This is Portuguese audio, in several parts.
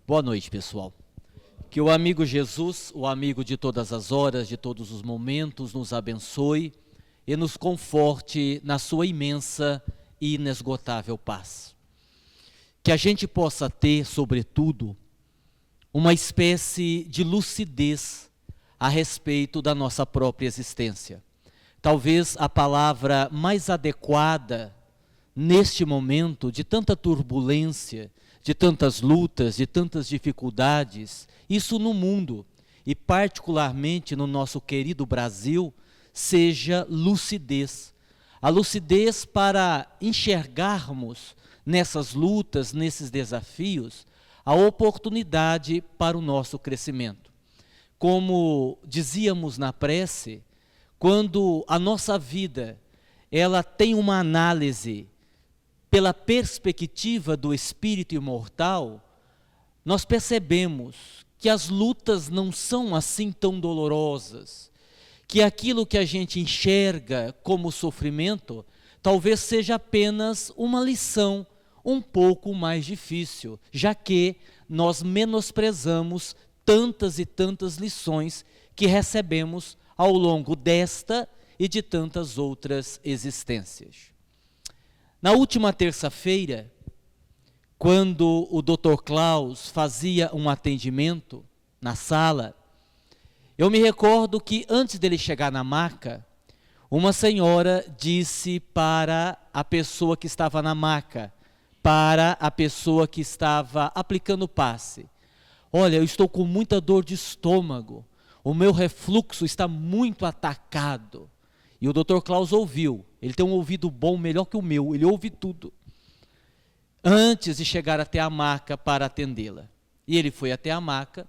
Boa noite, pessoal. Que o amigo Jesus, o amigo de todas as horas, de todos os momentos, nos abençoe e nos conforte na sua imensa e inesgotável paz. Que a gente possa ter, sobretudo, uma espécie de lucidez a respeito da nossa própria existência. Talvez a palavra mais adequada neste momento de tanta turbulência, de tantas lutas, de tantas dificuldades, isso no mundo e particularmente no nosso querido Brasil, seja lucidez. A lucidez para enxergarmos nessas lutas, nesses desafios, a oportunidade para o nosso crescimento. Como dizíamos na prece, quando a nossa vida ela tem uma análise pela perspectiva do espírito imortal, nós percebemos que as lutas não são assim tão dolorosas, que aquilo que a gente enxerga como sofrimento, talvez seja apenas uma lição um pouco mais difícil, já que nós menosprezamos tantas e tantas lições que recebemos ao longo desta e de tantas outras existências. Na última terça-feira, quando o Dr. Klaus fazia um atendimento na sala, eu me recordo que antes dele chegar na maca, uma senhora disse para a pessoa que estava na maca, para a pessoa que estava aplicando o passe: olha, eu estou com muita dor de estômago, o meu refluxo está muito atacado. E o Dr. Klaus ouviu, ele tem um ouvido bom, melhor que o meu, ele ouve tudo. Antes de chegar até a maca para atendê-la. E ele foi até a maca,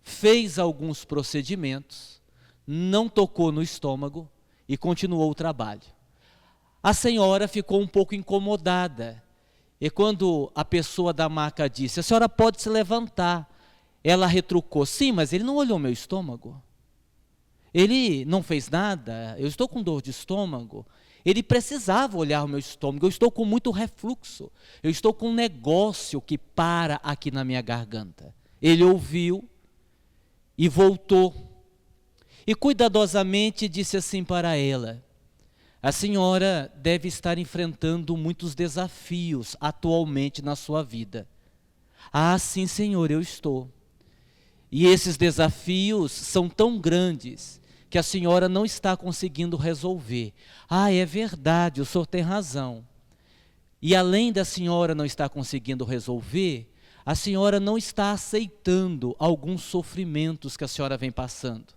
fez alguns procedimentos, não tocou no estômago e continuou o trabalho. A senhora ficou um pouco incomodada. E quando a pessoa da maca disse: a senhora pode se levantar, ela retrucou: sim, mas ele não olhou meu estômago. Ele não fez nada, eu estou com dor de estômago. Ele precisava olhar o meu estômago, eu estou com muito refluxo. Eu estou com um negócio que para aqui na minha garganta. Ele ouviu e voltou. E cuidadosamente disse assim para ela: a senhora deve estar enfrentando muitos desafios atualmente na sua vida. Ah, sim, senhor, eu estou. E esses desafios são tão grandes que a senhora não está conseguindo resolver. Ah, é verdade, o senhor tem razão. E além da senhora não estar conseguindo resolver, a senhora não está aceitando alguns sofrimentos que a senhora vem passando.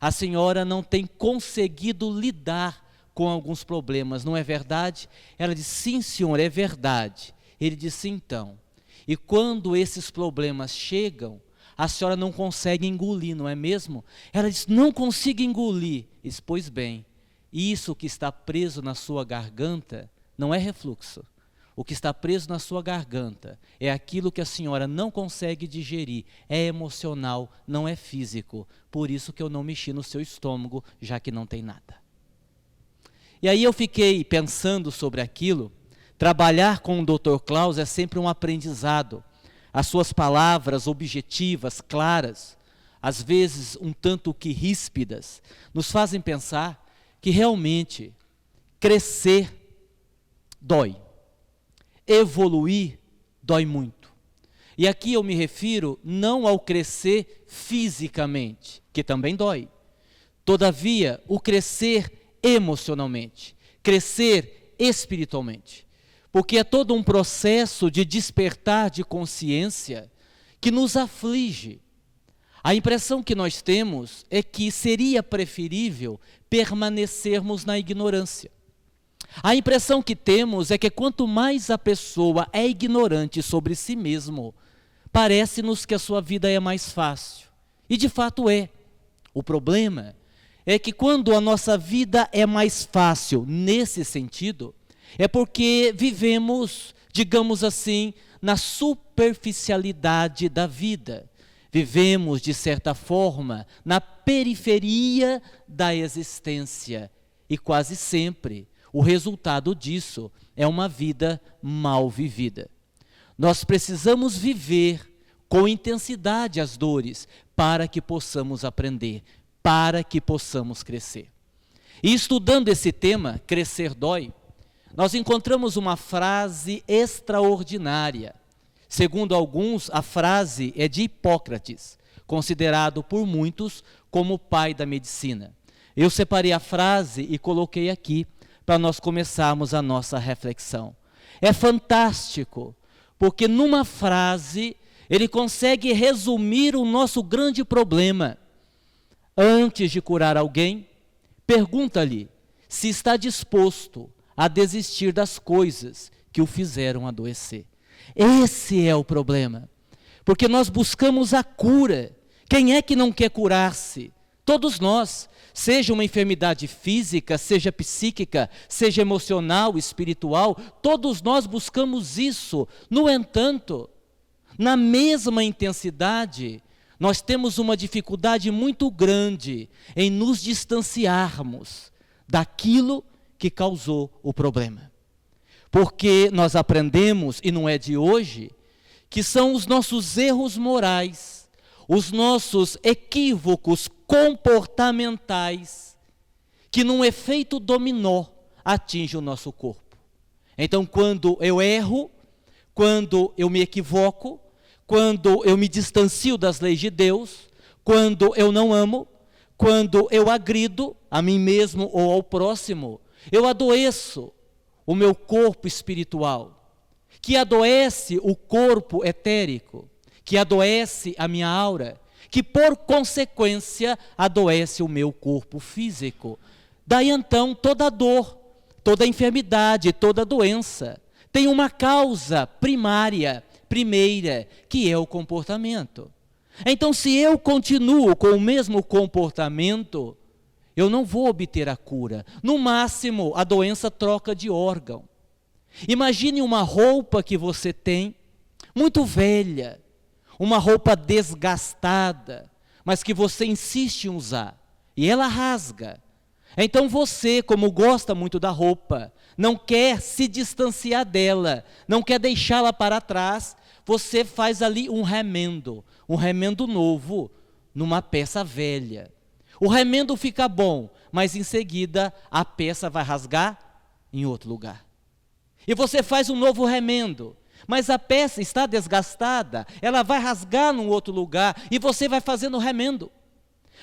A senhora não tem conseguido lidar com alguns problemas, não é verdade? Ela disse: sim, senhor, é verdade. Ele disse: então, e quando esses problemas chegam, a senhora não consegue engolir, não é mesmo? Ela disse: não consigo engolir. Disse: pois bem, isso que está preso na sua garganta não é refluxo. O que está preso na sua garganta é aquilo que a senhora não consegue digerir, é emocional, não é físico. Por isso que eu não mexi no seu estômago, já que não tem nada. E aí eu fiquei pensando sobre aquilo. Trabalhar com o Dr. Klaus é sempre um aprendizado. As suas palavras objetivas, claras, às vezes um tanto que ríspidas, nos fazem pensar que realmente crescer dói, evoluir dói muito. E aqui eu me refiro não ao crescer fisicamente, que também dói. Todavia, o crescer emocionalmente, crescer espiritualmente. Porque é todo um processo de despertar de consciência que nos aflige. A impressão que nós temos é que seria preferível permanecermos na ignorância. A impressão que temos é que quanto mais a pessoa é ignorante sobre si mesmo, parece-nos que a sua vida é mais fácil. E de fato é. O problema é que quando a nossa vida é mais fácil nesse sentido, é porque vivemos, digamos assim, na superficialidade da vida. Vivemos, de certa forma, na periferia da existência. E quase sempre o resultado disso é uma vida mal vivida. Nós precisamos viver com intensidade as dores, para que possamos aprender, para que possamos crescer. E estudando esse tema, crescer dói, nós encontramos uma frase extraordinária. Segundo alguns, a frase é de Hipócrates, considerado por muitos como o pai da medicina. Eu separei a frase e coloquei aqui para nós começarmos a nossa reflexão. É fantástico, porque numa frase ele consegue resumir o nosso grande problema. Antes de curar alguém, pergunta-lhe se está disposto a desistir das coisas que o fizeram adoecer. Esse é o problema, porque nós buscamos a cura. Quem é que não quer curar-se? Todos nós, seja uma enfermidade física, seja psíquica, seja emocional, espiritual, todos nós buscamos isso. No entanto, na mesma intensidade, nós temos uma dificuldade muito grande em nos distanciarmos daquilo que causou o problema. Porque nós aprendemos, e não é de hoje, que são os nossos erros morais, os nossos equívocos comportamentais, que num efeito dominó atinge o nosso corpo. Então, quando eu erro, quando eu me equivoco, quando eu me distancio das leis de Deus, quando eu não amo, quando eu agrido a mim mesmo ou ao próximo, eu adoeço o meu corpo espiritual, que adoece o corpo etérico, que adoece a minha aura, que por consequência adoece o meu corpo físico. Daí então toda dor, toda enfermidade, toda doença tem uma causa primária, primeira, que é o comportamento. Então, se eu continuo com o mesmo comportamento, eu não vou obter a cura. No máximo, a doença troca de órgão. Imagine uma roupa que você tem, muito velha, uma roupa desgastada, mas que você insiste em usar, e ela rasga. Então você, como gosta muito da roupa, não quer se distanciar dela, não quer deixá-la para trás, você faz ali um remendo novo, numa peça velha. O remendo fica bom, mas em seguida a peça vai rasgar em outro lugar. E você faz um novo remendo, mas a peça está desgastada, ela vai rasgar num outro lugar e você vai fazendo remendo.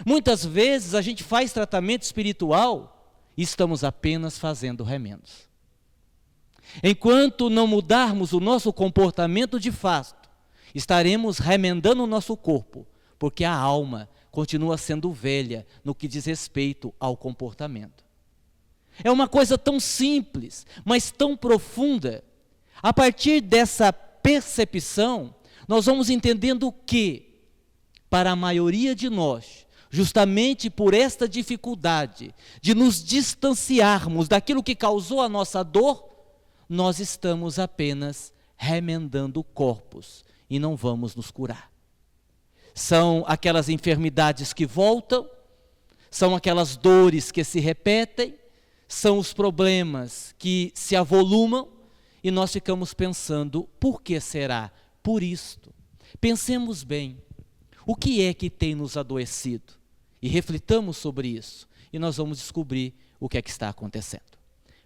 Muitas vezes a gente faz tratamento espiritual e estamos apenas fazendo remendos. Enquanto não mudarmos o nosso comportamento de fato, estaremos remendando o nosso corpo, porque a alma continua sendo velha no que diz respeito ao comportamento. É uma coisa tão simples, mas tão profunda. A partir dessa percepção, nós vamos entendendo que, para a maioria de nós, justamente por esta dificuldade de nos distanciarmos daquilo que causou a nossa dor, nós estamos apenas remendando corpos e não vamos nos curar. São aquelas enfermidades que voltam, são aquelas dores que se repetem, são os problemas que se avolumam e nós ficamos pensando, por que será? Por isto. Pensemos bem, o que é que tem nos adoecido? E reflitamos sobre isso e nós vamos descobrir o que é que está acontecendo.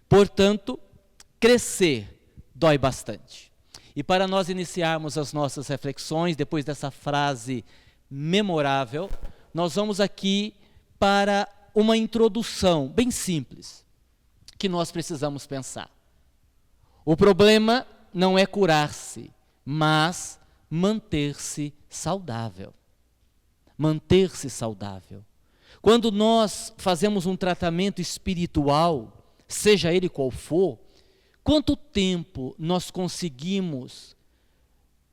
Portanto, crescer dói bastante. E para nós iniciarmos as nossas reflexões, depois dessa frase memorável, nós vamos aqui para uma introdução bem simples, que nós precisamos pensar. O problema não é curar-se, mas manter-se saudável. Manter-se saudável. Quando nós fazemos um tratamento espiritual, seja ele qual for, quanto tempo nós conseguimos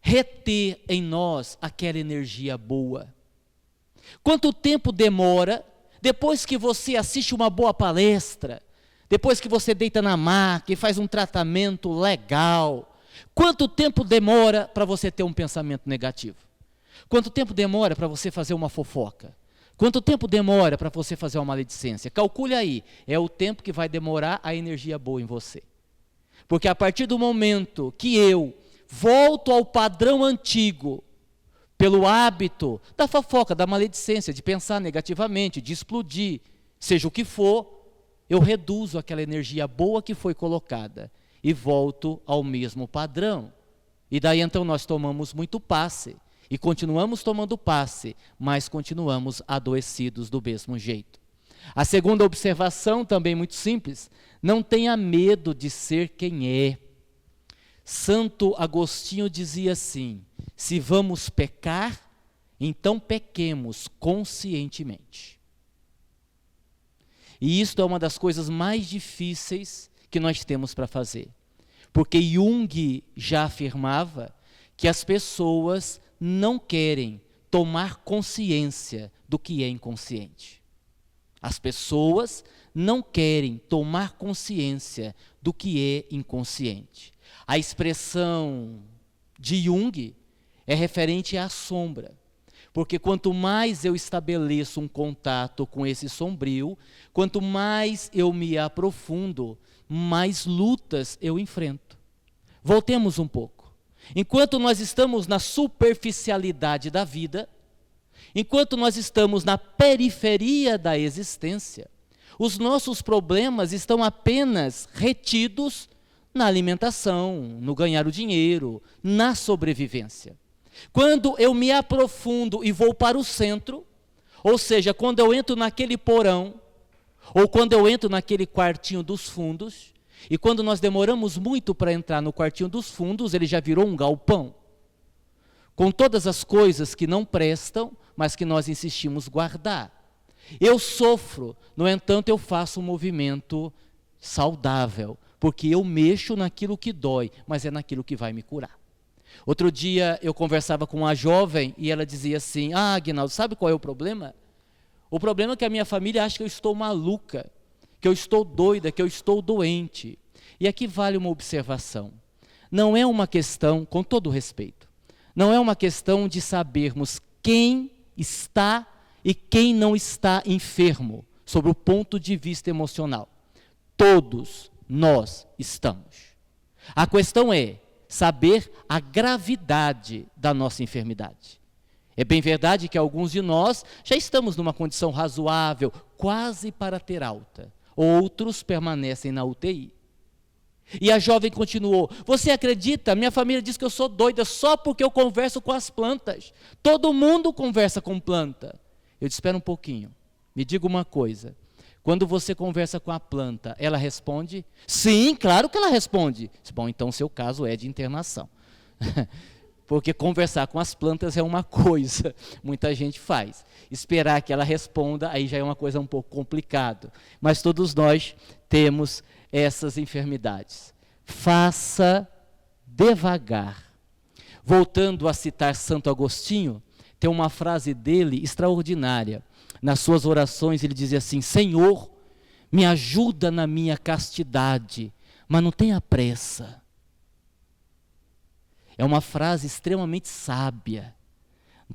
reter em nós aquela energia boa? Quanto tempo demora, depois que você assiste uma boa palestra, depois que você deita na maca e faz um tratamento legal, quanto tempo demora para você ter um pensamento negativo? Quanto tempo demora para você fazer uma fofoca? Quanto tempo demora para você fazer uma maledicência? Calcule aí, é o tempo que vai demorar a energia boa em você. Porque a partir do momento que eu volto ao padrão antigo, pelo hábito da fofoca, da maledicência, de pensar negativamente, de explodir, seja o que for, eu reduzo aquela energia boa que foi colocada e volto ao mesmo padrão. E daí então nós tomamos muito passe, e continuamos tomando passe, mas continuamos adoecidos do mesmo jeito. A segunda observação, também muito simples, não tenha medo de ser quem é. Santo Agostinho dizia assim: se vamos pecar, então pequemos conscientemente. E isto é uma das coisas mais difíceis que nós temos para fazer. Porque Jung já afirmava que as pessoas não querem tomar consciência do que é inconsciente. As pessoas não querem tomar consciência do que é inconsciente. A expressão de Jung é referente à sombra. Porque quanto mais eu estabeleço um contato com esse sombrio, quanto mais eu me aprofundo, mais lutas eu enfrento. Voltemos um pouco. Enquanto nós estamos na superficialidade da vida, enquanto nós estamos na periferia da existência, os nossos problemas estão apenas retidos na alimentação, no ganhar o dinheiro, na sobrevivência. Quando eu me aprofundo e vou para o centro, ou seja, quando eu entro naquele porão, ou quando eu entro naquele quartinho dos fundos, e quando nós demoramos muito para entrar no quartinho dos fundos, ele já virou um galpão, com todas as coisas que não prestam, mas que nós insistimos guardar. Eu sofro, no entanto eu faço um movimento saudável, porque eu mexo naquilo que dói, mas é naquilo que vai me curar. Outro dia eu conversava com uma jovem e ela dizia assim: Aguinaldo, sabe qual é o problema? O problema é que a minha família acha que eu estou maluca, que eu estou doida, que eu estou doente. E aqui vale uma observação. Não é uma questão, com todo respeito, não é uma questão de sabermos quem está e quem não está enfermo, sob o ponto de vista emocional. Todos nós estamos. A questão é saber a gravidade da nossa enfermidade. É bem verdade que alguns de nós já estamos numa condição razoável, quase para ter alta. Outros permanecem na UTI. E a jovem continuou: você acredita? Minha família diz que eu sou doida só porque eu converso com as plantas. Todo mundo conversa com planta. Eu disse: espera um pouquinho, me diga uma coisa. Quando você conversa com a planta, ela responde? Sim, claro que ela responde. Bom, então o seu caso é de internação. Porque conversar com as plantas é uma coisa, muita gente faz. Esperar que ela responda, aí já é uma coisa um pouco complicado. Mas todos nós temos essas enfermidades. Faça devagar. Voltando a citar Santo Agostinho, tem uma frase dele extraordinária. Nas suas orações ele dizia assim: Senhor, me ajuda na minha castidade, mas não tenha pressa. É uma frase extremamente sábia.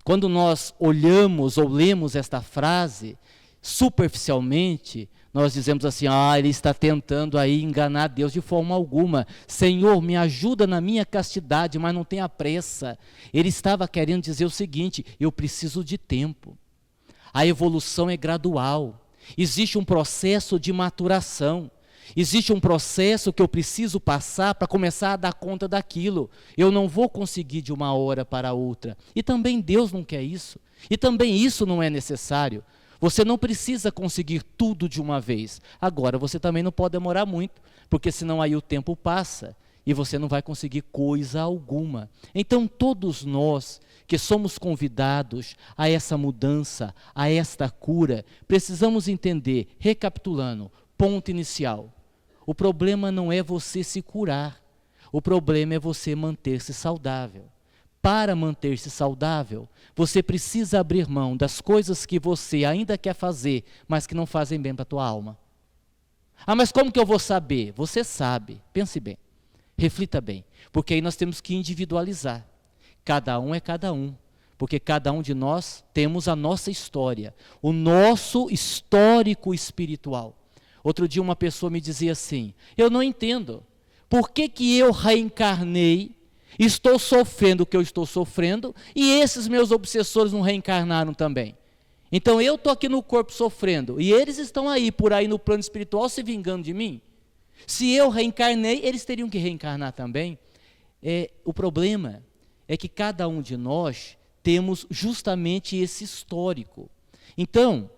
Quando nós olhamos ou lemos esta frase, superficialmente, nós dizemos assim: ele está tentando aí enganar Deus. De forma alguma. Senhor, me ajuda na minha castidade, mas não tenha pressa. Ele estava querendo dizer o seguinte: eu preciso de tempo. A evolução é gradual. Existe um processo de maturação. Existe um processo que eu preciso passar para começar a dar conta daquilo. Eu não vou conseguir de uma hora para outra. E também Deus não quer isso. E também isso não é necessário. Você não precisa conseguir tudo de uma vez. Agora, você também não pode demorar muito, porque senão aí o tempo passa e você não vai conseguir coisa alguma. Então, todos nós que somos convidados a essa mudança, a esta cura, precisamos entender, recapitulando, ponto inicial: o problema não é você se curar, o problema é você manter-se saudável. Para manter-se saudável, você precisa abrir mão das coisas que você ainda quer fazer, mas que não fazem bem para a tua alma. Mas como que eu vou saber? Você sabe, pense bem, reflita bem, porque aí nós temos que individualizar. Cada um é cada um, porque cada um de nós temos a nossa história, o nosso histórico espiritual. Outro dia uma pessoa me dizia assim: eu não entendo, por que eu reencarnei Estou sofrendo o que eu estou sofrendo e esses meus obsessores não reencarnaram também. Então eu estou aqui no corpo sofrendo e eles estão aí, por aí no plano espiritual se vingando de mim. Se eu reencarnei, eles teriam que reencarnar também. O problema é que cada um de nós temos justamente esse histórico. Então,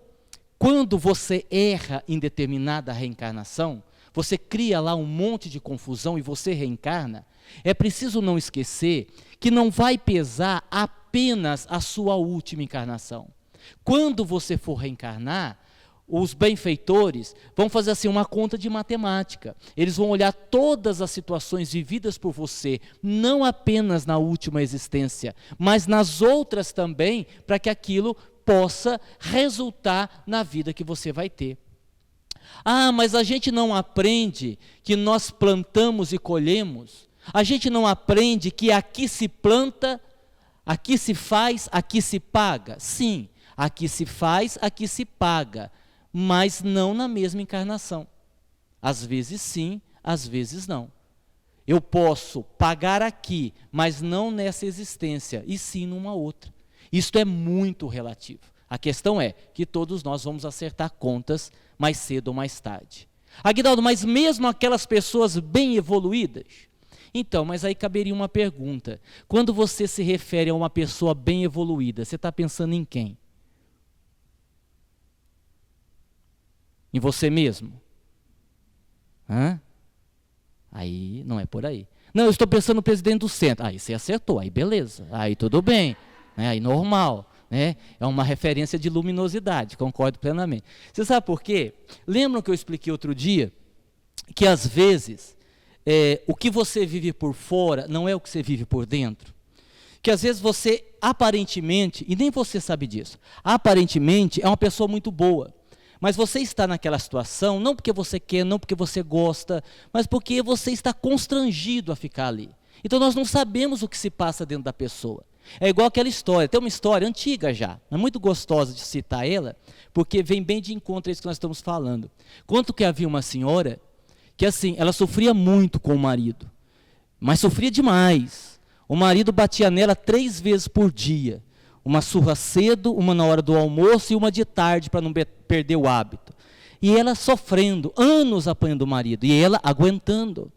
quando você erra em determinada reencarnação, você cria lá um monte de confusão e você reencarna, é preciso não esquecer que não vai pesar apenas a sua última encarnação. Quando você for reencarnar, os benfeitores vão fazer assim uma conta de matemática. Eles vão olhar todas as situações vividas por você, não apenas na última existência, mas nas outras também, para que aquilo possa resultar na vida que você vai ter. Ah, mas a gente não aprende que nós plantamos e colhemos. A gente não aprende que aqui se planta, aqui se faz, aqui se paga. Sim, aqui se faz, aqui se paga, mas não na mesma encarnação. Às vezes sim, às vezes não. Eu posso pagar aqui, mas não nessa existência, e sim numa outra. Isto é muito relativo. A questão é que todos nós vamos acertar contas mais cedo ou mais tarde. Aguinaldo, mas mesmo aquelas pessoas bem evoluídas? Então, mas aí caberia uma pergunta. Quando você se refere a uma pessoa bem evoluída, você está pensando em quem? Em você mesmo? Aí não é por aí. Não, eu estou pensando no presidente do centro. Aí você acertou, aí beleza, aí tudo bem, né? Aí normal, né? É uma referência de luminosidade, concordo plenamente. Você sabe por quê? Lembram que eu expliquei outro dia que às vezes o que você vive por fora não é o que você vive por dentro? Que às vezes você aparentemente, e nem você sabe disso, aparentemente é uma pessoa muito boa. Mas você está naquela situação, não porque você quer, não porque você gosta, mas porque você está constrangido a ficar ali. Então nós não sabemos o que se passa dentro da pessoa. É igual aquela história, tem uma história antiga já, é muito gostosa de citar ela, porque vem bem de encontro a isso que nós estamos falando. Conto que havia uma senhora, que assim, ela sofria muito com o marido, mas sofria demais. O marido batia nela 3 vezes por dia. Uma surra cedo, uma na hora do almoço e uma de tarde para não perder o hábito. E ela sofrendo, anos apanhando o marido, e ela aguentando,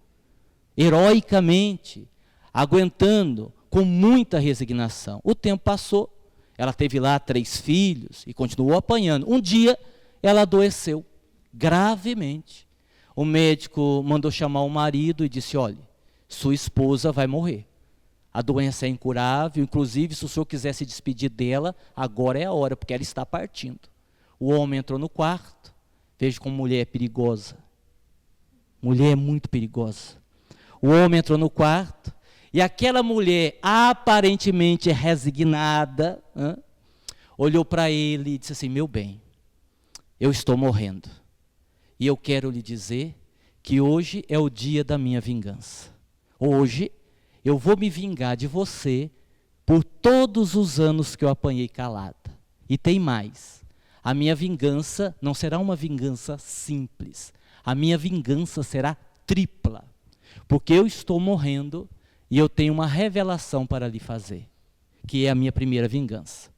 heroicamente, aguentando, com muita resignação. O tempo passou, ela teve lá 3 filhos e continuou apanhando. Um dia, ela adoeceu, gravemente. O médico mandou chamar o marido e disse, olha, sua esposa vai morrer. A doença é incurável, inclusive se o senhor quiser se despedir dela, agora é a hora, porque ela está partindo. O homem entrou no quarto, veja como mulher é perigosa. Mulher é muito perigosa. O homem entrou no quarto, e aquela mulher aparentemente resignada, olhou para ele e disse assim, meu bem, eu estou morrendo, e eu quero lhe dizer que hoje é o dia da minha vingança. Hoje eu vou me vingar de você por todos os anos que eu apanhei calada. E tem mais. A minha vingança não será uma vingança simples. A minha vingança será tripla. Porque eu estou morrendo e eu tenho uma revelação para lhe fazer, que é a minha primeira vingança.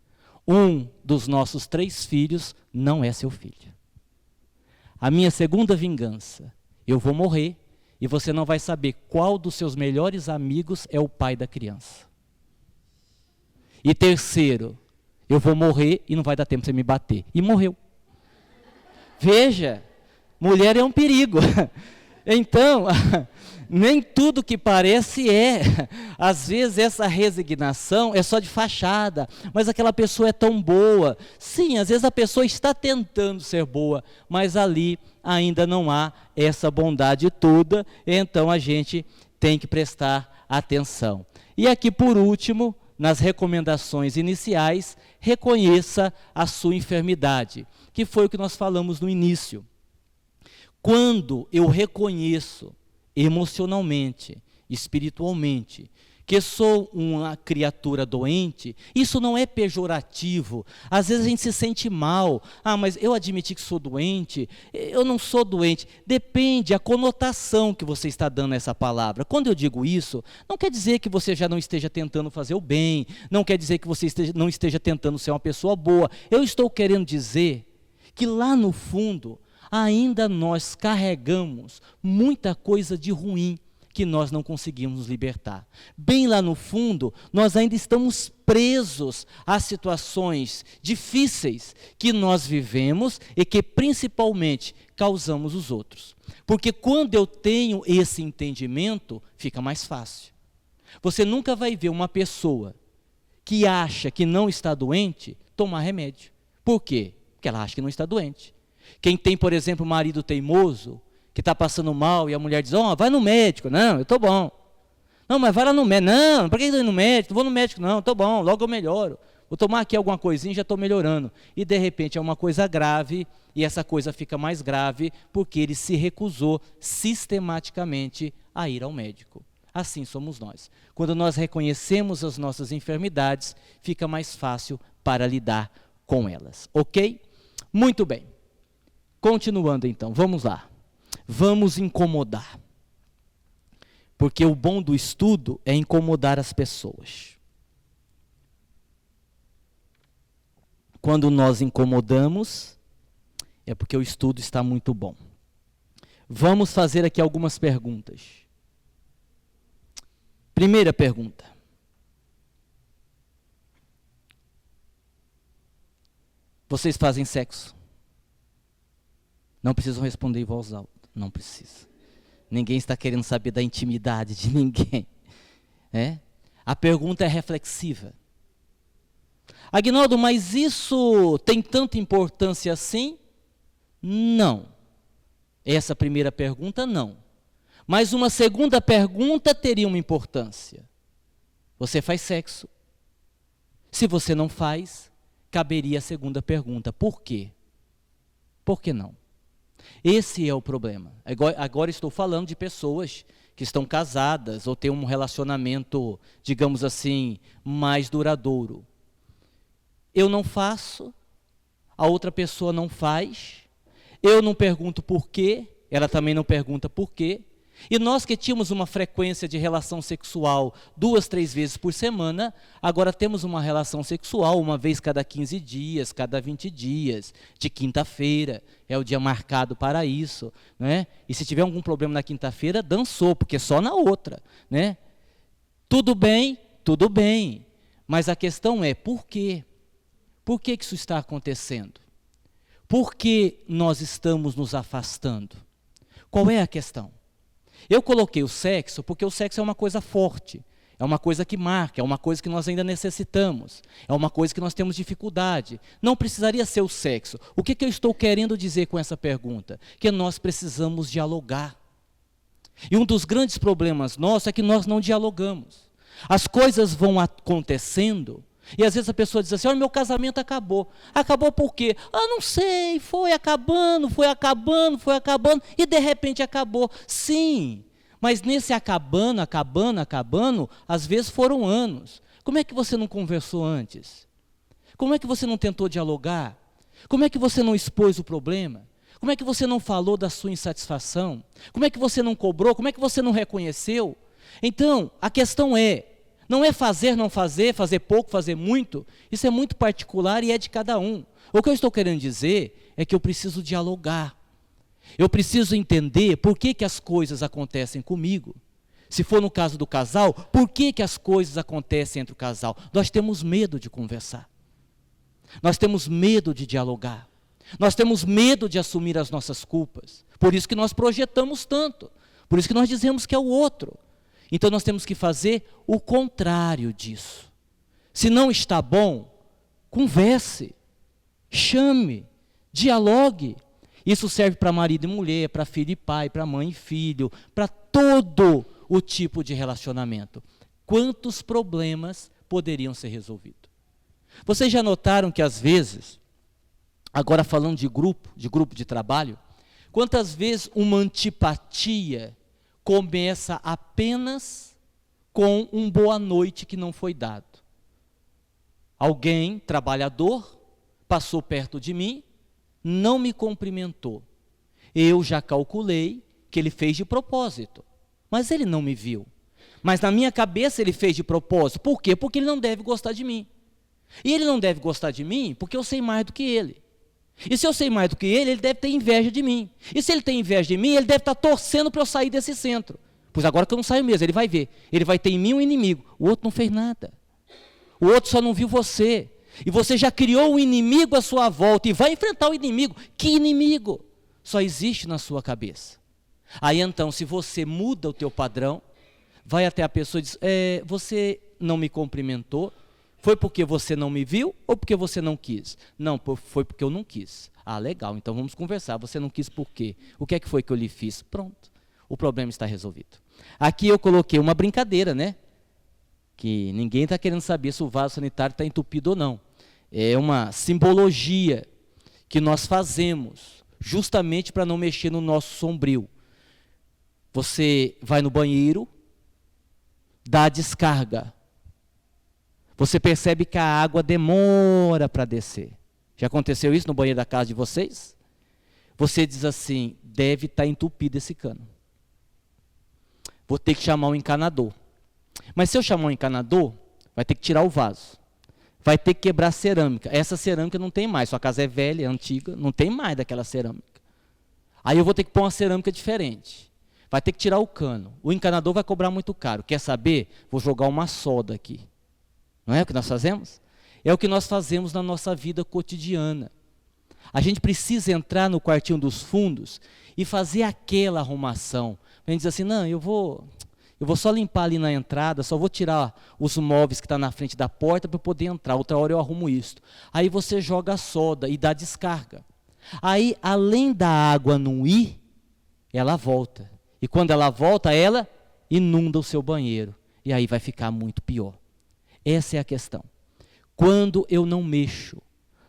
Um dos nossos 3 filhos não é seu filho. A minha segunda vingança, eu vou morrer, e você não vai saber qual dos seus melhores amigos é o pai da criança. E terceiro, eu vou morrer e não vai dar tempo para você me bater. E morreu. Veja, mulher é um perigo. Então, nem tudo que parece é. Às vezes essa resignação é só de fachada, mas aquela pessoa é tão boa. Sim, às vezes a pessoa está tentando ser boa, mas ali ainda não há essa bondade toda, então a gente tem que prestar atenção. E aqui por último, nas recomendações iniciais, reconheça a sua enfermidade, que foi o que nós falamos no início. Quando eu reconheço emocionalmente, espiritualmente, que sou uma criatura doente, isso não é pejorativo. Às vezes a gente se sente mal. Mas eu admiti que sou doente, eu não sou doente. Depende a conotação que você está dando a essa palavra. Quando eu digo isso, não quer dizer que você já não esteja tentando fazer o bem, não quer dizer que você não esteja tentando ser uma pessoa boa. Eu estou querendo dizer que lá no fundo, ainda nós carregamos muita coisa de ruim que nós não conseguimos nos libertar. Bem lá no fundo, nós ainda estamos presos a situações difíceis que nós vivemos e que principalmente causamos os outros. Porque quando eu tenho esse entendimento, fica mais fácil. Você nunca vai ver uma pessoa que acha que não está doente tomar remédio. Por quê? Porque ela acha que não está doente. Quem tem, por exemplo, um marido teimoso, que está passando mal, e a mulher diz, vai no médico. Não, eu estou bom. Não, mas vai lá no médico. Não, para que eu ir no médico? Não vou no médico não, estou bom, logo eu melhoro. Vou tomar aqui alguma coisinha e já estou melhorando. E de repente é uma coisa grave, e essa coisa fica mais grave, porque ele se recusou sistematicamente a ir ao médico. Assim somos nós. Quando nós reconhecemos as nossas enfermidades, fica mais fácil para lidar com elas. Ok? Muito bem. Continuando então, vamos lá. Vamos incomodar. Porque o bom do estudo é incomodar as pessoas. Quando nós incomodamos, é porque o estudo está muito bom. Vamos fazer aqui algumas perguntas. Primeira pergunta. Vocês fazem sexo? Não precisam responder em voz alta. Não precisa. Ninguém está querendo saber da intimidade de ninguém. A pergunta é reflexiva. Aguinaldo, mas isso tem tanta importância assim? Não. Essa primeira pergunta, não. Mas uma segunda pergunta teria uma importância. Você faz sexo? Se você não faz, caberia a segunda pergunta. Por quê? Por que não? Esse é o problema. Agora estou falando de pessoas que estão casadas ou têm um relacionamento, digamos assim, mais duradouro. Eu não faço, a outra pessoa não faz, eu não pergunto por quê, ela também não pergunta por quê. E nós que tínhamos uma frequência de relação sexual 2, 3 vezes por semana, agora temos uma relação sexual uma vez cada 15 dias, cada 20 dias, de quinta-feira, é o dia marcado para isso, E se tiver algum problema na quinta-feira, dançou, porque só na outra, Tudo bem, mas a questão é, por quê? Por que isso está acontecendo? Por que nós estamos nos afastando? Qual é a questão? Eu coloquei o sexo porque o sexo é uma coisa forte, é uma coisa que marca, é uma coisa que nós ainda necessitamos, é uma coisa que nós temos dificuldade. Não precisaria ser o sexo. O que eu estou querendo dizer com essa pergunta? Que nós precisamos dialogar. E um dos grandes problemas nossos é que nós não dialogamos. As coisas vão acontecendo, e às vezes a pessoa diz assim, meu casamento acabou. Acabou por quê? Não sei, foi acabando, e de repente acabou. Sim, mas nesse acabando, às vezes foram anos. Como é que você não conversou antes? Como é que você não tentou dialogar? Como é que você não expôs o problema? Como é que você não falou da sua insatisfação? Como é que você não cobrou? Como é que você não reconheceu? Então, a questão não é fazer, não fazer, fazer pouco, fazer muito. Isso é muito particular e é de cada um. O que eu estou querendo dizer é que eu preciso dialogar. Eu preciso entender por que as coisas acontecem comigo. Se for no caso do casal, por que as coisas acontecem entre o casal? Nós temos medo de conversar. Nós temos medo de dialogar. Nós temos medo de assumir as nossas culpas. Por isso que nós projetamos tanto. Por isso que nós dizemos que é o outro. Então nós temos que fazer o contrário disso. Se não está bom, converse, chame, dialogue. Isso serve para marido e mulher, para filho e pai, para mãe e filho, para todo o tipo de relacionamento. Quantos problemas poderiam ser resolvidos? Vocês já notaram que às vezes, agora falando de grupo de trabalho, quantas vezes uma antipatia começa apenas com um boa noite que não foi dado. Alguém, trabalhador, passou perto de mim, não me cumprimentou. Eu já calculei que ele fez de propósito, mas ele não me viu. Mas na minha cabeça ele fez de propósito. Por quê? Porque ele não deve gostar de mim. E ele não deve gostar de mim porque eu sei mais do que ele. E se eu sei mais do que ele deve ter inveja de mim. E se ele tem inveja de mim, ele deve estar torcendo para eu sair desse centro. Pois agora que eu não saio mesmo, ele vai ver. Ele vai ter em mim um inimigo. O outro não fez nada. O outro só não viu você. E você já criou um inimigo à sua volta e vai enfrentar o inimigo. Que inimigo? Só existe na sua cabeça. Aí então, se você muda o teu padrão, vai até a pessoa e diz, você não me cumprimentou, foi porque você não me viu ou porque você não quis? Não, foi porque eu não quis. Ah, legal, então vamos conversar. Você não quis por quê? O que é que foi que eu lhe fiz? Pronto, o problema está resolvido. Aqui eu coloquei uma brincadeira, né? Que ninguém está querendo saber se o vaso sanitário está entupido ou não. É uma simbologia que nós fazemos justamente para não mexer no nosso sombrio. Você vai no banheiro, dá a descarga. Você percebe que a água demora para descer. Já aconteceu isso no banheiro da casa de vocês? Você diz assim, deve estar entupido esse cano. Vou ter que chamar um encanador. Mas se eu chamar um encanador, vai ter que tirar o vaso. Vai ter que quebrar a cerâmica. Essa cerâmica não tem mais. Sua casa é velha, é antiga, não tem mais daquela cerâmica. Aí eu vou ter que pôr uma cerâmica diferente. Vai ter que tirar o cano. O encanador vai cobrar muito caro. Quer saber? Vou jogar uma solda aqui. Não é o que nós fazemos? É o que nós fazemos na nossa vida cotidiana. A gente precisa entrar no quartinho dos fundos e fazer aquela arrumação. A gente diz assim, não, eu vou só limpar ali na entrada, só vou tirar os móveis que estão na frente da porta para poder entrar. Outra hora eu arrumo isto. Aí você joga a solda e dá descarga. Aí, além da água não ir, ela volta. E quando ela volta, ela inunda o seu banheiro. E aí vai ficar muito pior. Essa é a questão. Quando eu não mexo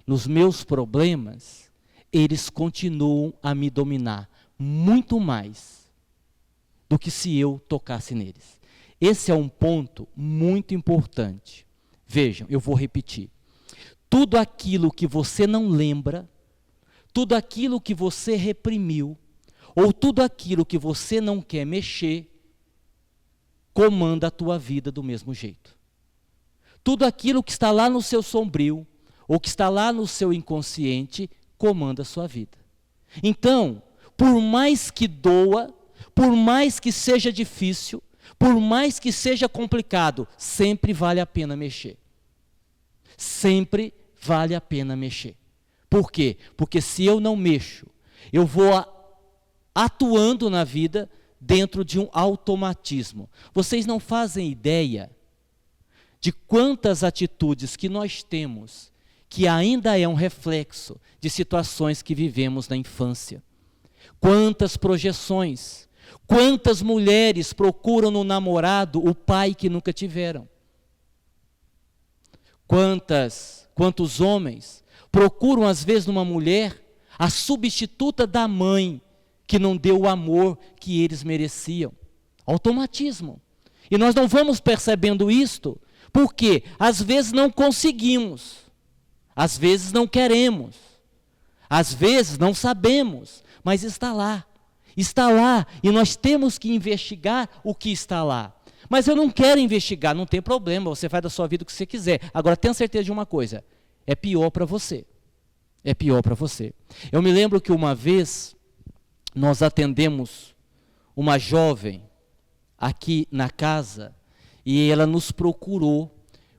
nos meus problemas, eles continuam a me dominar muito mais do que se eu tocasse neles. Esse é um ponto muito importante. Vejam, eu vou repetir. Tudo aquilo que você não lembra, tudo aquilo que você reprimiu, ou tudo aquilo que você não quer mexer, comanda a tua vida do mesmo jeito. Tudo aquilo que está lá no seu sombrio, ou que está lá no seu inconsciente, comanda a sua vida. Então, por mais que doa, por mais que seja difícil, por mais que seja complicado, sempre vale a pena mexer. Sempre vale a pena mexer. Por quê? Porque se eu não mexo, eu vou atuando na vida dentro de um automatismo. Vocês não fazem ideia de quantas atitudes que nós temos que ainda é um reflexo de situações que vivemos na infância. Quantas projeções, quantas mulheres procuram no namorado o pai que nunca tiveram. Quantos homens procuram às vezes numa mulher a substituta da mãe que não deu o amor que eles mereciam. Automatismo. E nós não vamos percebendo isto, porque às vezes não conseguimos, às vezes não queremos, às vezes não sabemos, mas está lá e nós temos que investigar o que está lá. Mas eu não quero investigar, não tem problema, você faz da sua vida o que você quiser. Agora tenha certeza de uma coisa, é pior para você. É pior para você. Eu me lembro que uma vez nós atendemos uma jovem aqui na casa e ela nos procurou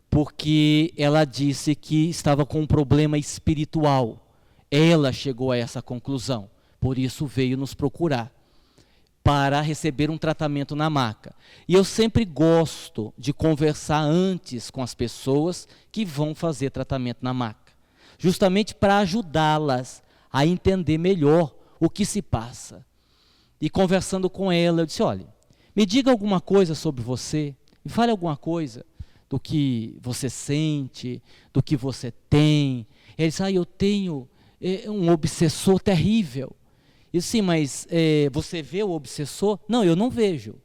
porque ela disse que estava com um problema espiritual. Ela chegou a essa conclusão, por isso veio nos procurar para receber um tratamento na maca. E eu sempre gosto de conversar antes com as pessoas que vão fazer tratamento na maca, justamente para ajudá-las a entender melhor o que se passa. E conversando com ela, eu disse, olha, me diga alguma coisa sobre você, me fale alguma coisa do que você sente, do que você tem. Ele disse, eu tenho um obsessor terrível. E sim, mas você vê o obsessor? Não, eu não vejo.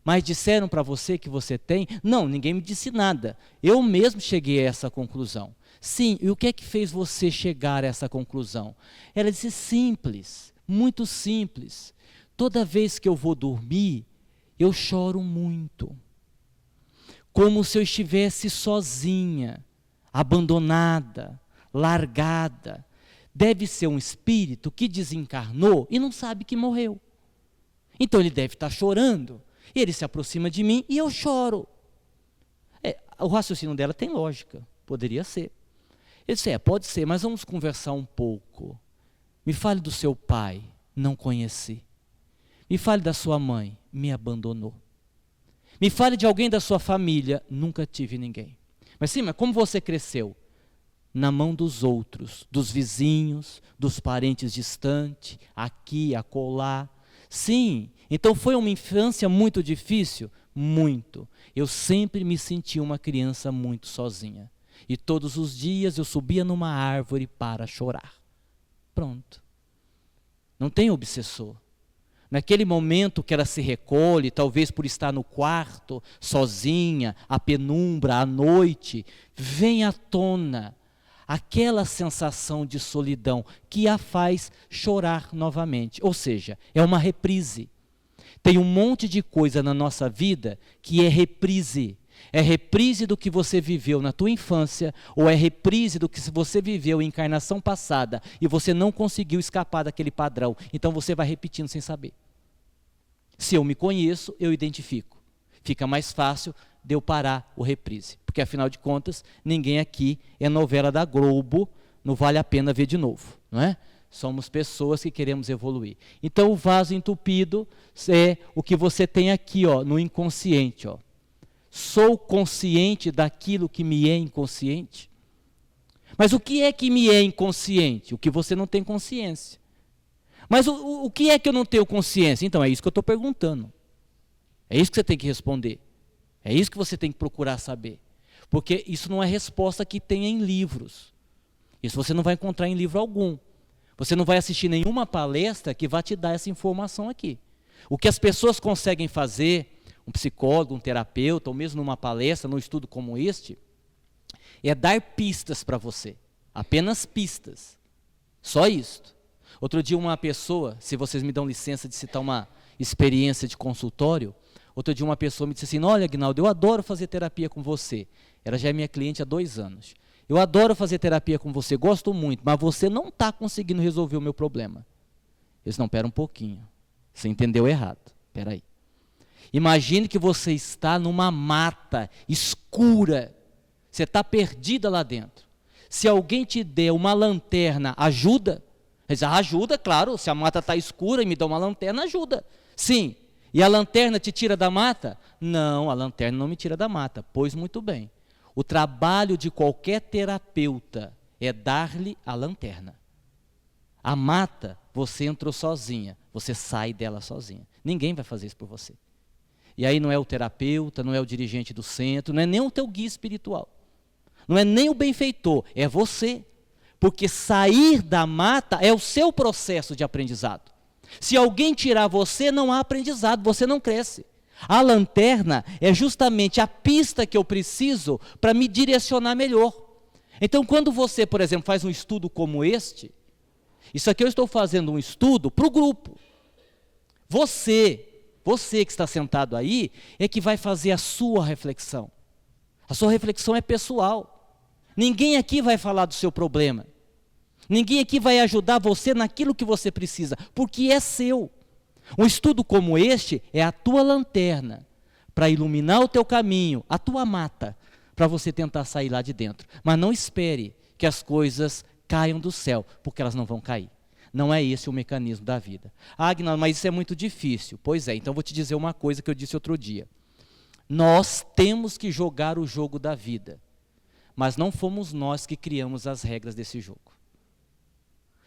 Mas disseram para você que você tem? Não, ninguém me disse nada. Eu mesmo cheguei a essa conclusão. Sim, e o que é que fez você chegar a essa conclusão? Ela disse simples, muito simples. Toda vez que eu vou dormir, eu choro muito. Como se eu estivesse sozinha, abandonada, largada. Deve ser um espírito que desencarnou e não sabe que morreu. Então ele deve estar chorando. Ele se aproxima de mim e eu choro. O raciocínio dela tem lógica, poderia ser. Eu disse, pode ser, mas vamos conversar um pouco. Me fale do seu pai, não conheci. Me fale da sua mãe, me abandonou. Me fale de alguém da sua família, nunca tive ninguém. Mas como você cresceu? Na mão dos outros, dos vizinhos, dos parentes distantes, aqui, acolá. Sim, então foi uma infância muito difícil? Muito. Eu sempre me senti uma criança muito sozinha. E todos os dias eu subia numa árvore para chorar. Pronto. Não tem obsessor. Naquele momento que ela se recolhe, talvez por estar no quarto, sozinha, a penumbra, à noite, vem à tona aquela sensação de solidão que a faz chorar novamente. Ou seja, é uma reprise. Tem um monte de coisa na nossa vida que é reprise. É reprise do que você viveu na tua infância, ou é reprise do que você viveu em encarnação passada e você não conseguiu escapar daquele padrão. Então você vai repetindo sem saber. Se eu me conheço, eu identifico. Fica mais fácil de eu parar o reprise. Porque afinal de contas, ninguém aqui é novela da Globo, não vale a pena ver de novo, não é? Somos pessoas que queremos evoluir. Então o vaso entupido é o que você tem aqui, no inconsciente, Sou consciente daquilo que me é inconsciente? Mas o que é que me é inconsciente? O que você não tem consciência. Mas o que é que eu não tenho consciência? Então é isso que eu estou perguntando. É isso que você tem que responder. É isso que você tem que procurar saber. Porque isso não é resposta que tem em livros. Isso você não vai encontrar em livro algum. Você não vai assistir nenhuma palestra que vá te dar essa informação aqui. O que as pessoas conseguem fazer, um psicólogo, um terapeuta, ou mesmo numa palestra, num estudo como este, é dar pistas para você. Apenas pistas. Só isto. Outro dia uma pessoa, se vocês me dão licença de citar uma experiência de consultório, outro dia uma pessoa me disse assim, olha Aguinaldo, eu adoro fazer terapia com você. Ela já é minha cliente há 2 anos. Eu adoro fazer terapia com você, gosto muito, mas você não está conseguindo resolver o meu problema. Eu disse, não, pera um pouquinho. Você entendeu errado. Espera aí. Imagine que você está numa mata escura. Você está perdida lá dentro. Se alguém te der uma lanterna, ajuda? Ele diz, ajuda, claro. Se a mata está escura e me dá uma lanterna, ajuda. Sim. E a lanterna te tira da mata? Não, a lanterna não me tira da mata. Pois muito bem. O trabalho de qualquer terapeuta é dar-lhe a lanterna. A mata, você entrou sozinha. Você sai dela sozinha. Ninguém vai fazer isso por você. E aí não é o terapeuta, não é o dirigente do centro, não é nem o teu guia espiritual. Não é nem o benfeitor, é você. Porque sair da mata é o seu processo de aprendizado. Se alguém tirar você, não há aprendizado, você não cresce. A lanterna é justamente a pista que eu preciso para me direcionar melhor. Então, quando você, por exemplo, faz um estudo como este, isso aqui eu estou fazendo um estudo para o grupo. Você que está sentado aí, é que vai fazer a sua reflexão. A sua reflexão é pessoal. Ninguém aqui vai falar do seu problema. Ninguém aqui vai ajudar você naquilo que você precisa, porque é seu. Um estudo como este é a tua lanterna para iluminar o teu caminho, a tua mata, para você tentar sair lá de dentro. Mas não espere que as coisas caiam do céu, porque elas não vão cair. Não é esse o mecanismo da vida. Ah, Aguinaldo, mas isso é muito difícil. Pois é, então vou te dizer uma coisa que eu disse outro dia. Nós temos que jogar o jogo da vida, mas não fomos nós que criamos as regras desse jogo.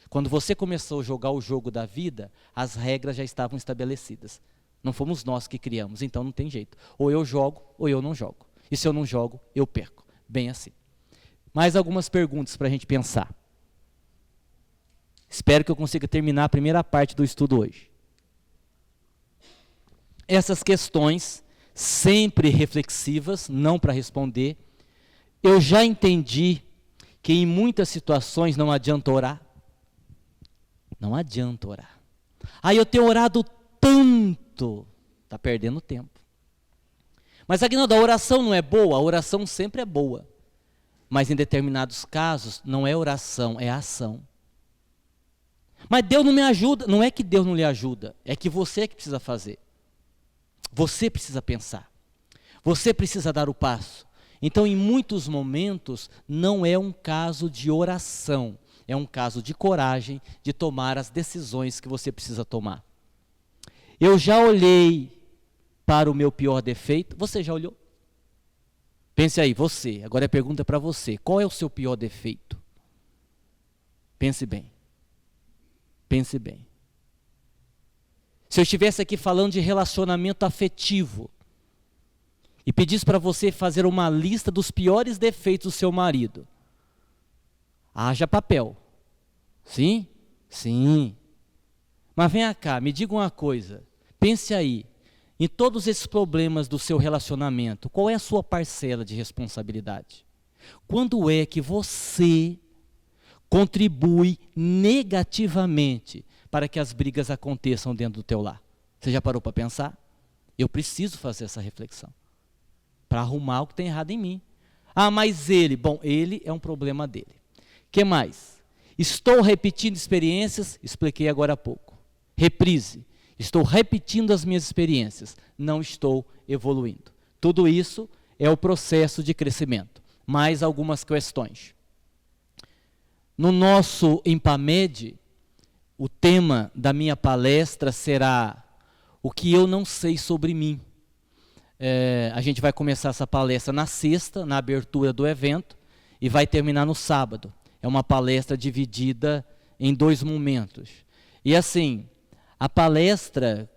Quando você começou a jogar o jogo da vida, as regras já estavam estabelecidas. Não fomos nós que criamos, então não tem jeito. Ou eu jogo, ou eu não jogo. E se eu não jogo, eu perco. Bem assim. Mais algumas perguntas para a gente pensar. Espero que eu consiga terminar a primeira parte do estudo hoje. Essas questões sempre reflexivas, não para responder. Eu já entendi que em muitas situações não adianta orar. Não adianta orar. Aí eu tenho orado tanto, está perdendo tempo. Mas Aguinaldo, a oração não é boa? A oração sempre é boa. Mas em determinados casos, não é oração, é ação. Mas Deus não me ajuda. Não é que Deus não lhe ajuda, é que você que precisa fazer. Você precisa pensar. Você precisa dar o passo. Então, em muitos momentos, não é um caso de oração. É um caso de coragem, de tomar as decisões que você precisa tomar. Eu já olhei para o meu pior defeito. Você já olhou? Pense aí, você. Agora a pergunta é para você. Qual é o seu pior defeito? Pense bem. Pense bem. Se eu estivesse aqui falando de relacionamento afetivo e pedisse para você fazer uma lista dos piores defeitos do seu marido, haja papel. Sim? Sim. Mas venha cá, me diga uma coisa. Pense aí. Em todos esses problemas do seu relacionamento, qual é a sua parcela de responsabilidade? Quando é que você contribui negativamente para que as brigas aconteçam dentro do teu lar? Você já parou para pensar? Eu preciso fazer essa reflexão para arrumar o que tem errado em mim. Ah, mas ele é um problema dele. Que mais? Estou repetindo experiências, expliquei agora há pouco. Reprise. Estou repetindo as minhas experiências, não estou evoluindo. Tudo isso é o processo de crescimento. Mais algumas questões. No nosso Impamed, o tema da minha palestra será o que eu não sei sobre mim. A gente vai começar essa palestra na sexta, na abertura do evento, e vai terminar no sábado. É uma palestra dividida em 2 momentos. E assim, a palestra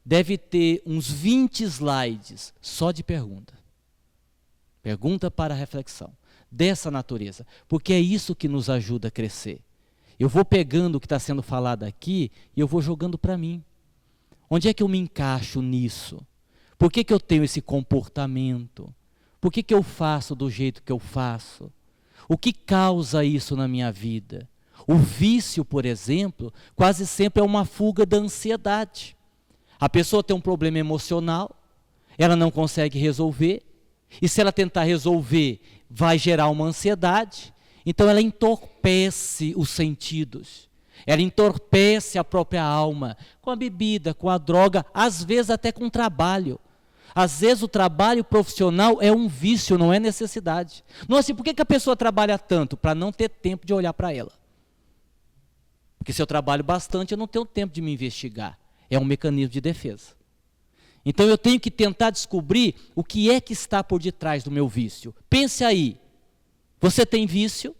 deve ter uns 20 slides só de pergunta. Pergunta para reflexão. Dessa natureza. Porque é isso que nos ajuda a crescer. Eu vou pegando o que está sendo falado aqui e eu vou jogando para mim. Onde é que eu me encaixo nisso? Por que eu tenho esse comportamento? Por que eu faço do jeito que eu faço? O que causa isso na minha vida? O vício, por exemplo, quase sempre é uma fuga da ansiedade. A pessoa tem um problema emocional, ela não consegue resolver, e se ela tentar resolver, vai gerar uma ansiedade, então ela entorpece os sentidos, ela entorpece a própria alma, com a bebida, com a droga, às vezes até com o trabalho. Às vezes o trabalho profissional é um vício, não é necessidade. Nossa, e por que a pessoa trabalha tanto? Para não ter tempo de olhar para ela. Porque se eu trabalho bastante, eu não tenho tempo de me investigar. É um mecanismo de defesa. Então eu tenho que tentar descobrir o que é que está por detrás do meu vício. Pense aí. Você tem vício?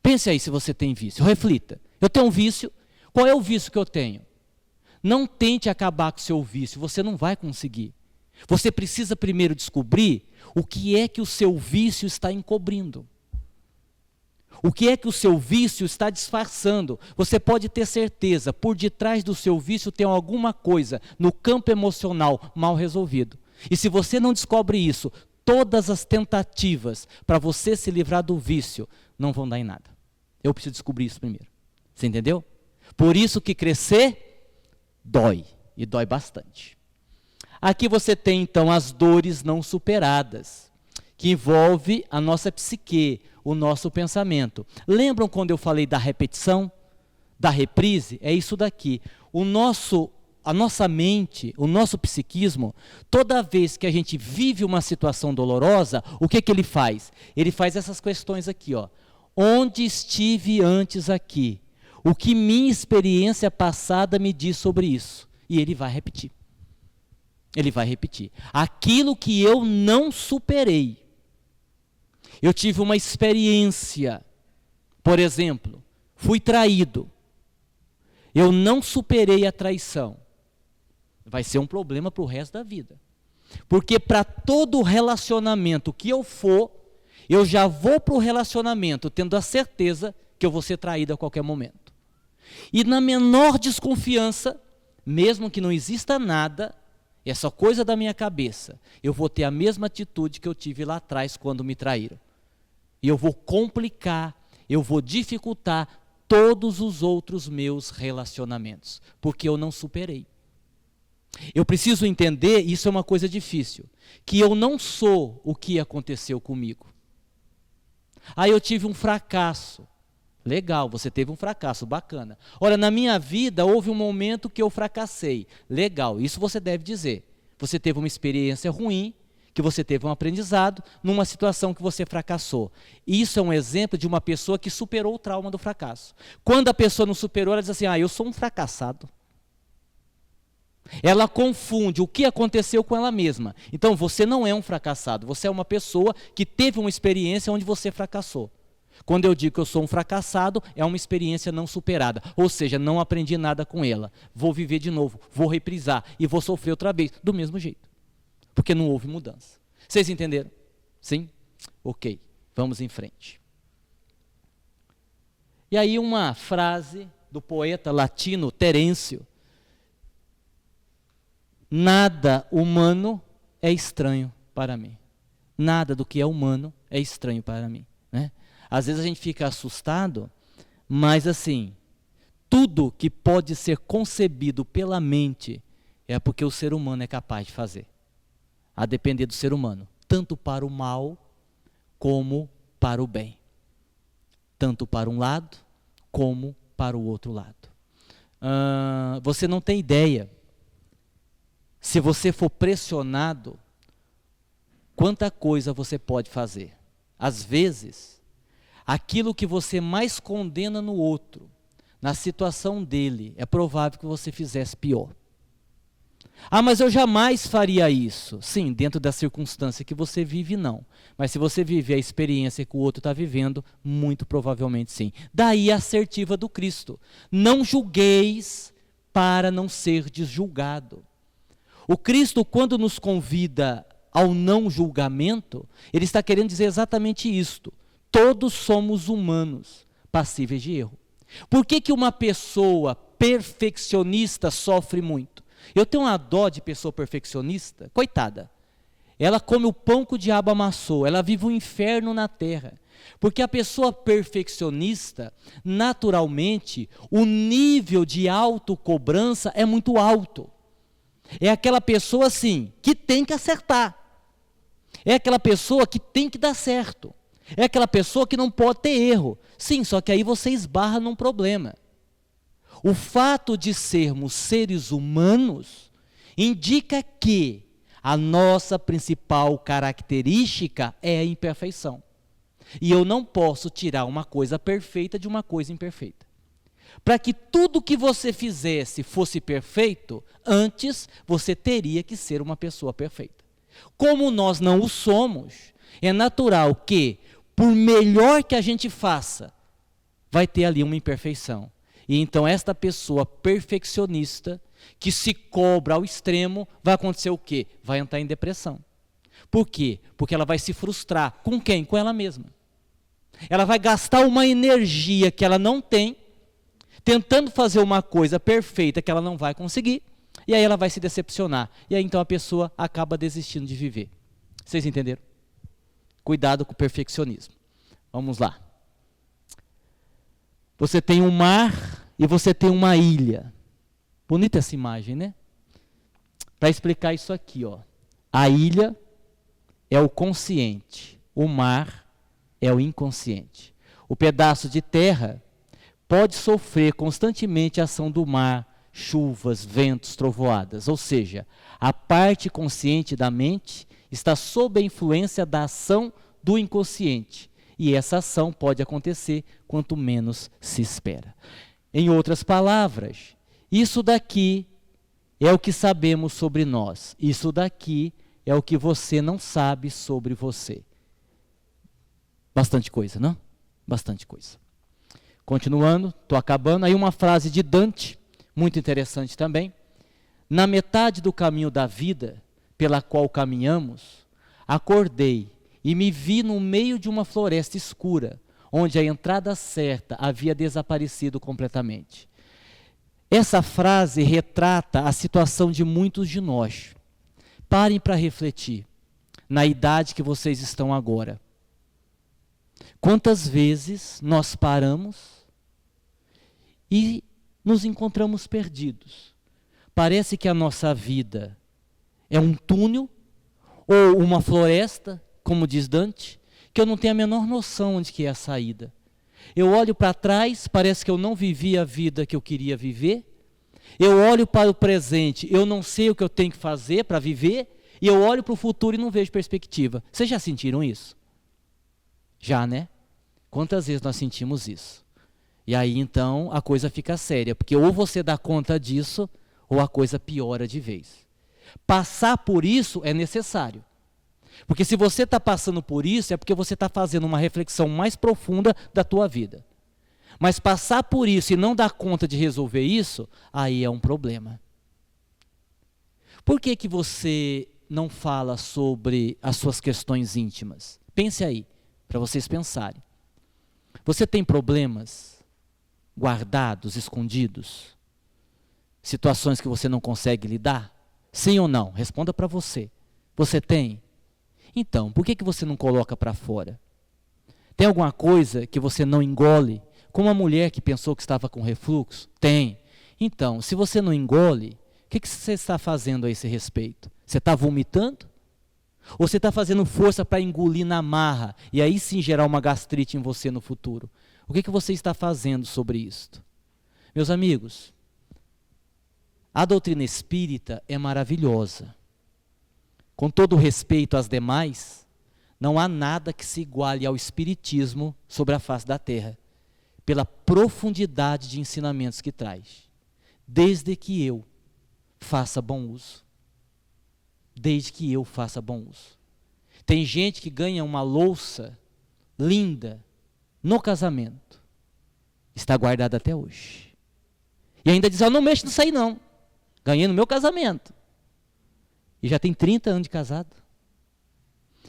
Pense aí se você tem vício. Reflita. Eu tenho um vício. Qual é o vício que eu tenho? Não tente acabar com o seu vício. Você não vai conseguir. Você precisa primeiro descobrir o que é que o seu vício está encobrindo. O que é que o seu vício está disfarçando? Você pode ter certeza, por detrás do seu vício tem alguma coisa no campo emocional mal resolvido. E se você não descobre isso, todas as tentativas para você se livrar do vício não vão dar em nada. Eu preciso descobrir isso primeiro. Você entendeu? Por isso que crescer dói, e dói bastante. Aqui você tem então as dores não superadas, que envolve a nossa psique, o nosso pensamento. Lembram quando eu falei da repetição, da reprise? É isso daqui. A nossa mente, o nosso psiquismo, toda vez que a gente vive uma situação dolorosa, o que ele faz? Ele faz essas questões aqui, ó. Onde estive antes aqui? O que minha experiência passada me diz sobre isso? E ele vai repetir. Ele vai repetir. Aquilo que eu não superei. Eu tive uma experiência, por exemplo, fui traído. Eu não superei a traição. Vai ser um problema para o resto da vida. Porque para todo relacionamento que eu for, eu já vou para o relacionamento tendo a certeza que eu vou ser traído a qualquer momento. E na menor desconfiança, mesmo que não exista nada, é só coisa da minha cabeça, eu vou ter a mesma atitude que eu tive lá atrás quando me traíram. E eu vou complicar, eu vou dificultar todos os outros meus relacionamentos, porque eu não superei. Eu preciso entender, isso é uma coisa difícil, que eu não sou o que aconteceu comigo. Aí eu tive um fracasso. Legal, você teve um fracasso, bacana. Olha, na minha vida houve um momento que eu fracassei. Legal, isso você deve dizer. Você teve uma experiência ruim, que você teve um aprendizado, numa situação que você fracassou. Isso é um exemplo de uma pessoa que superou o trauma do fracasso. Quando a pessoa não superou, ela diz assim, eu sou um fracassado. Ela confunde o que aconteceu com ela mesma. Então, você não é um fracassado, você é uma pessoa que teve uma experiência onde você fracassou. Quando eu digo que eu sou um fracassado, é uma experiência não superada. Ou seja, não aprendi nada com ela. Vou viver de novo, vou reprisar e vou sofrer outra vez, do mesmo jeito. Porque não houve mudança. Vocês entenderam? Sim? Ok, vamos em frente. E aí uma frase do poeta latino Terêncio. Nada humano é estranho para mim. Nada do que é humano é estranho para mim, né? Às vezes a gente fica assustado, mas assim, tudo que pode ser concebido pela mente é porque o ser humano é capaz de fazer. A depender do ser humano, tanto para o mal como para o bem. Tanto para um lado como para o outro lado. Você não tem ideia, se você for pressionado, quanta coisa você pode fazer. Às vezes, aquilo que você mais condena no outro, na situação dele, é provável que você fizesse pior. Mas eu jamais faria isso. Sim, dentro da circunstância que você vive, não. Mas se você vive a experiência que o outro está vivendo, muito provavelmente sim. Daí a assertiva do Cristo. Não julgueis para não ser desjulgado. O Cristo, quando nos convida ao não julgamento, ele está querendo dizer exatamente isto. Todos somos humanos, passíveis de erro. Por que uma pessoa perfeccionista sofre muito? Eu tenho uma dó de pessoa perfeccionista, coitada. Ela come o pão que o diabo amassou, ela vive um inferno na terra. Porque a pessoa perfeccionista, naturalmente, o nível de autocobrança é muito alto. É aquela pessoa assim, que tem que acertar. É aquela pessoa que tem que dar certo. É aquela pessoa que não pode ter erro. Sim, só que aí você esbarra num problema. O fato de sermos seres humanos indica que a nossa principal característica é a imperfeição. E eu não posso tirar uma coisa perfeita de uma coisa imperfeita. Para que tudo que você fizesse fosse perfeito, antes você teria que ser uma pessoa perfeita. Como nós não o somos, é natural que, por melhor que a gente faça, vai ter ali uma imperfeição. E então esta pessoa perfeccionista, que se cobra ao extremo, vai acontecer o quê? Vai entrar em depressão. Por quê? Porque ela vai se frustrar. Com quem? Com ela mesma. Ela vai gastar uma energia que ela não tem, tentando fazer uma coisa perfeita que ela não vai conseguir, e aí ela vai se decepcionar. E aí então a pessoa acaba desistindo de viver. Vocês entenderam? Cuidado com o perfeccionismo. Vamos lá. Você tem um mar e você tem uma ilha. Bonita essa imagem, né? Para explicar isso aqui, ó. A ilha é o consciente, o mar é o inconsciente. O pedaço de terra pode sofrer constantemente a ação do mar, chuvas, ventos, trovoadas. Ou seja, a parte consciente da mente está sob a influência da ação do inconsciente. E essa ação pode acontecer quanto menos se espera. Em outras palavras, isso daqui é o que sabemos sobre nós. Isso daqui é o que você não sabe sobre você. Bastante coisa, não? Bastante coisa. Continuando, estou acabando. Aí uma frase de Dante, muito interessante também. Na metade do caminho da vida, pela qual caminhamos, acordei e me vi no meio de uma floresta escura, onde a entrada certa havia desaparecido completamente. Essa frase retrata a situação de muitos de nós. parem para refletir na idade que vocês estão agora. Quantas vezes nós paramos e nos encontramos perdidos? Parece que a nossa vida é um túnel ou uma floresta, como diz Dante, que eu não tenho a menor noção onde que é a saída. Eu olho para trás, parece que eu não vivi a vida que eu queria viver. Eu olho para o presente, eu não sei o que eu tenho que fazer para viver. E eu olho para o futuro e não vejo perspectiva. Vocês já sentiram isso? Já, né? Quantas vezes nós sentimos isso? E aí então a coisa fica séria, porque ou você dá conta disso, ou a coisa piora de vez. Passar por isso é necessário. Porque se você está passando por isso, é porque você está fazendo uma reflexão mais profunda da tua vida. Mas passar por isso e não dar conta de resolver isso, aí é um problema. Por que que você não fala sobre as suas questões íntimas? Pense aí, para vocês pensarem. Você tem problemas guardados, escondidos? Situações que você não consegue lidar? Sim ou não? Responda para você. Você tem? Então, por que que você não coloca para fora? Tem alguma coisa que você não engole? Como a mulher que pensou que estava com refluxo? Tem. Então, se você não engole, o que que você está fazendo a esse respeito? Você está vomitando? Ou você está fazendo força para engolir na marra e aí sim gerar uma gastrite em você no futuro? O que que você está fazendo sobre isto? Meus amigos, a doutrina espírita é maravilhosa. Com todo respeito às demais, não há nada que se iguale ao espiritismo sobre a face da terra, pela profundidade de ensinamentos que traz. Desde que eu faça bom uso. Desde que eu faça bom uso. Tem gente que ganha uma louça linda no casamento. Está guardada até hoje. E ainda diz, eu não mexo nisso aí não. Ganhei no meu casamento. E já tem 30 anos de casado.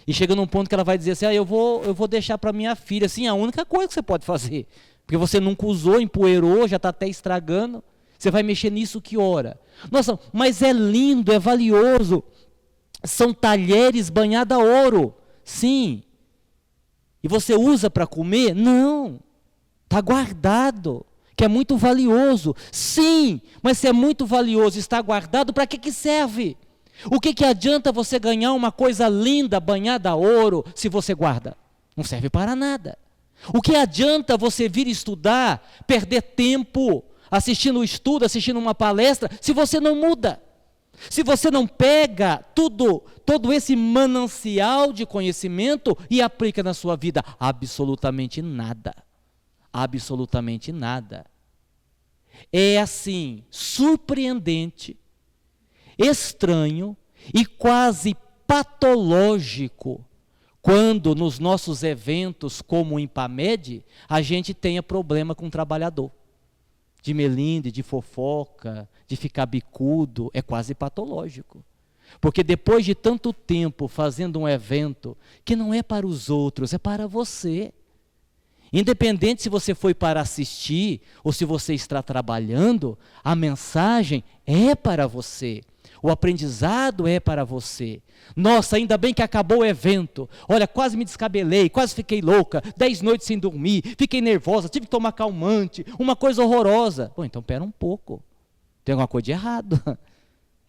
E chega num ponto que ela vai dizer assim, eu vou deixar para minha filha. Assim, a única coisa que você pode fazer. Porque você nunca usou, empoeirou, já está até estragando. Você vai mexer nisso que hora? Nossa, mas é lindo, é valioso. São talheres banhados a ouro. Sim. E você usa para comer? Não. Está guardado. Que é muito valioso. Sim, mas se é muito valioso e está guardado, para que serve? O que adianta você ganhar uma coisa linda, banhada a ouro, se você guarda? Não serve para nada. O que adianta você vir estudar, perder tempo, assistindo um estudo, assistindo uma palestra, se você não muda? Se você não pega todo esse manancial de conhecimento e aplica na sua vida? Absolutamente nada. Absolutamente nada. É assim, surpreendente, estranho e quase patológico quando nos nossos eventos como o Impamed a gente tenha problema com o trabalhador. De melindre, de fofoca, de ficar bicudo, é quase patológico. Porque depois de tanto tempo fazendo um evento que não é para os outros, é para você. Independente se você foi para assistir ou se você está trabalhando, a mensagem é para você. O aprendizado é para você. Nossa, ainda bem que acabou o evento. Olha, quase me descabelei, quase fiquei louca, 10 noites sem dormir, fiquei nervosa, tive que tomar calmante, uma coisa horrorosa. Pô, então pera um pouco. Tem alguma coisa de errado.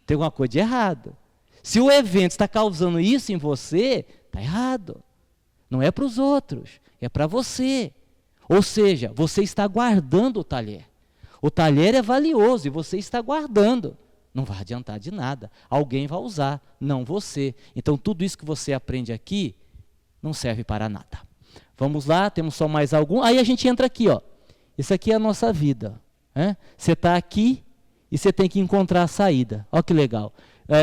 Tem alguma coisa de errado. Se o evento está causando isso em você, está errado. Não é para os outros, é para você. Ou seja, você está guardando o talher. O talher é valioso e você está guardando. Não vai adiantar de nada. Alguém vai usar, não você. Então, tudo isso que você aprende aqui não serve para nada. Vamos lá, temos só mais algum. Aí a gente entra aqui, ó. Isso aqui é a nossa vida. Você está aqui e você tem que encontrar a saída. Olha que legal.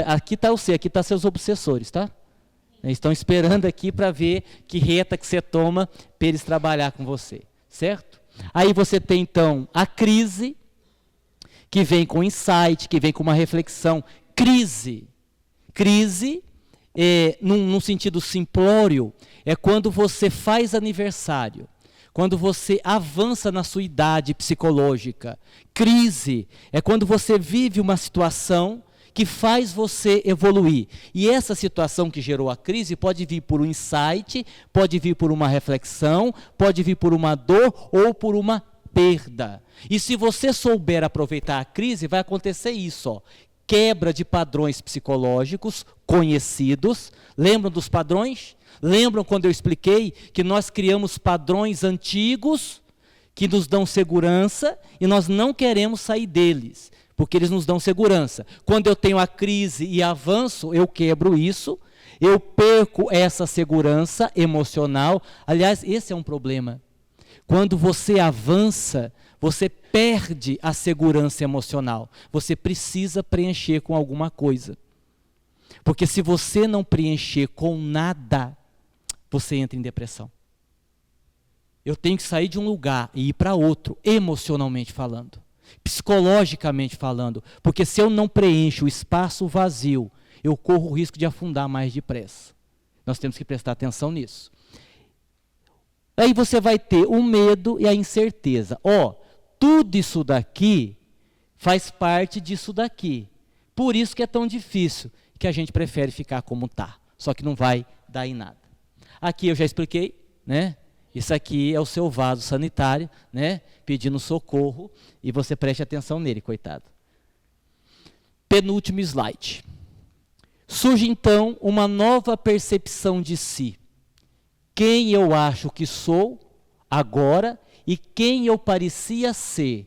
Aqui está você, aqui está seus obsessores, tá? Eles estão esperando aqui para ver que reta que você toma para eles trabalhar com você, certo? Aí você tem, então, a crise, que vem com insight, que vem com uma reflexão. Crise, num sentido simplório, é quando você faz aniversário, quando você avança na sua idade psicológica. Crise é quando você vive uma situação que faz você evoluir. E essa situação que gerou a crise pode vir por um insight, pode vir por uma reflexão, pode vir por uma dor ou por uma perda. E se você souber aproveitar a crise, vai acontecer isso, ó. Quebra de padrões psicológicos conhecidos. Lembram dos padrões? Lembram quando eu expliquei que nós criamos padrões antigos que nos dão segurança e nós não queremos sair deles, porque eles nos dão segurança. Quando eu tenho a crise e avanço, eu quebro isso, eu perco essa segurança emocional. Aliás, esse é um problema. Quando você avança, você perde a segurança emocional. Você precisa preencher com alguma coisa. Porque se você não preencher com nada, você entra em depressão. Eu tenho que sair de um lugar e ir para outro, emocionalmente falando, psicologicamente falando. Porque se eu não preencho o espaço vazio, eu corro o risco de afundar mais depressa. Nós temos que prestar atenção nisso. Aí você vai ter o medo e a incerteza. Tudo isso daqui faz parte disso daqui. Por isso que é tão difícil, que a gente prefere ficar como está. Só que não vai dar em nada. Aqui eu já expliquei, né? Isso aqui é o seu vaso sanitário, né? Pedindo socorro, e você preste atenção nele, coitado. Penúltimo slide. Surge então uma nova percepção de si. Quem eu acho que sou agora e quem eu parecia ser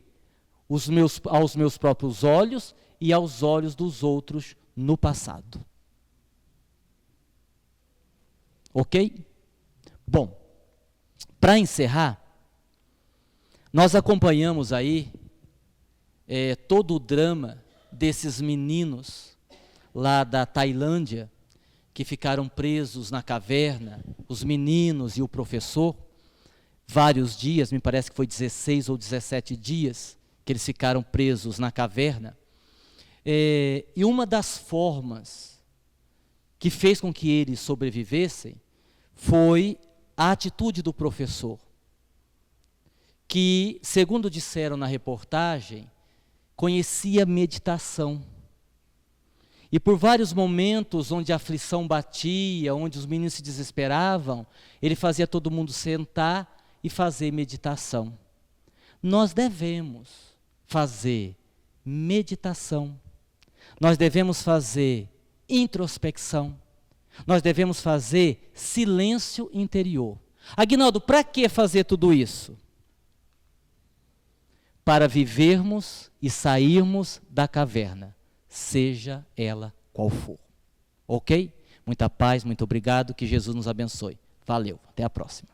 aos meus próprios olhos e aos olhos dos outros no passado. Ok? Bom, para encerrar, nós acompanhamos aí todo o drama desses meninos lá da Tailândia, que ficaram presos na caverna, os meninos e o professor, vários dias, me parece que foi 16 ou 17 dias, que eles ficaram presos na caverna. E uma das formas que fez com que eles sobrevivessem foi a atitude do professor, que, segundo disseram na reportagem, conhecia meditação. E por vários momentos onde a aflição batia, onde os meninos se desesperavam, ele fazia todo mundo sentar e fazer meditação. Nós devemos fazer meditação. Nós devemos fazer introspecção. Nós devemos fazer silêncio interior. Aguinaldo, para que fazer tudo isso? Para vivermos e sairmos da caverna, seja ela qual for. Ok? Muita paz, muito obrigado, que Jesus nos abençoe. Valeu, até a próxima.